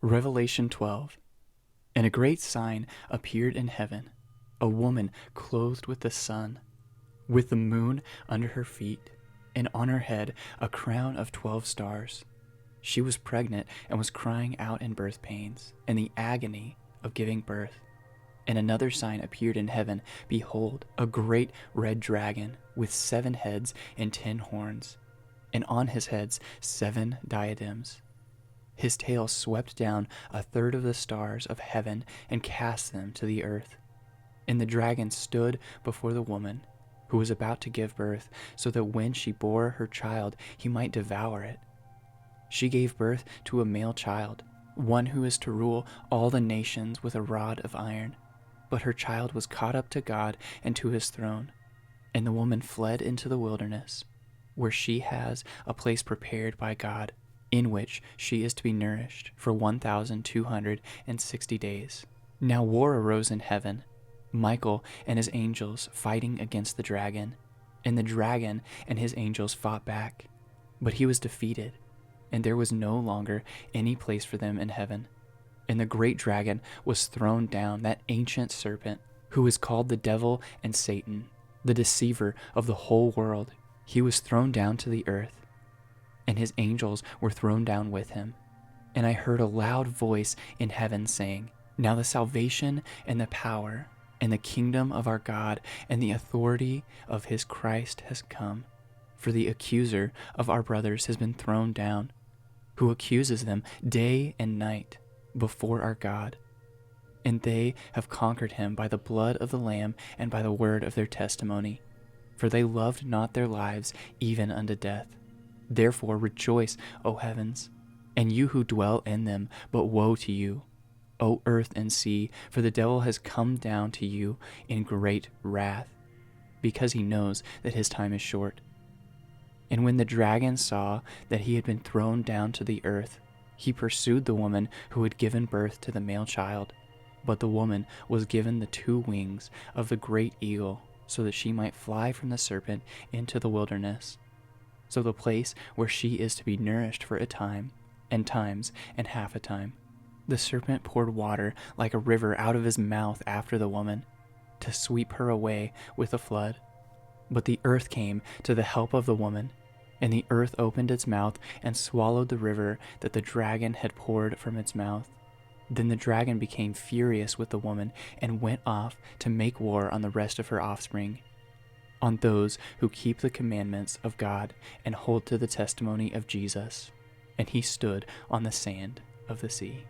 Revelation 12. And a great sign appeared in heaven, a woman clothed with the sun, with the moon under her feet, and on her head a crown of 12 stars. She was pregnant and was crying out in birth pains and the agony of giving birth. And another sign appeared in heaven. Behold, a great red dragon with 7 heads and 10 horns, and on his heads 7 diadems. His tail swept down a third of the stars of heaven and cast them to the earth. And the dragon stood before the woman who was about to give birth, so that when she bore her child, he might devour it. She gave birth to a male child, one who is to rule all the nations with a rod of iron. But her child was caught up to God and to his throne. And the woman fled into the wilderness, where she has a place prepared by God, in which she is to be nourished for 1,260 days. Now war arose in heaven, Michael and his angels fighting against the dragon. And the dragon and his angels fought back, but he was defeated, and there was no longer any place for them in heaven. And the great dragon was thrown down, that ancient serpent, who is called the devil and Satan, the deceiver of the whole world. He was thrown down to the earth, and his angels were thrown down with him. And I heard a loud voice in heaven saying, Now the salvation and the power and the kingdom of our God and the authority of his Christ has come. For the accuser of our brothers has been thrown down, who accuses them day and night before our God. And they have conquered him by the blood of the Lamb and by the word of their testimony. For they loved not their lives even unto death. Therefore rejoice, O heavens, and you who dwell in them, but woe to you, O earth and sea, for the devil has come down to you in great wrath, because he knows that his time is short. And when the dragon saw that he had been thrown down to the earth, he pursued the woman who had given birth to the male child. But the woman was given the 2 wings of the great eagle, so that she might fly from the serpent into the wilderness, so the place where she is to be nourished for a time, and times, and half a time. The serpent poured water like a river out of his mouth after the woman, to sweep her away with a flood. But the earth came to the help of the woman, and the earth opened its mouth and swallowed the river that the dragon had poured from its mouth. Then the dragon became furious with the woman and went off to make war on the rest of her offspring, on those who keep the commandments of God and hold to the testimony of Jesus. And he stood on the sand of the sea.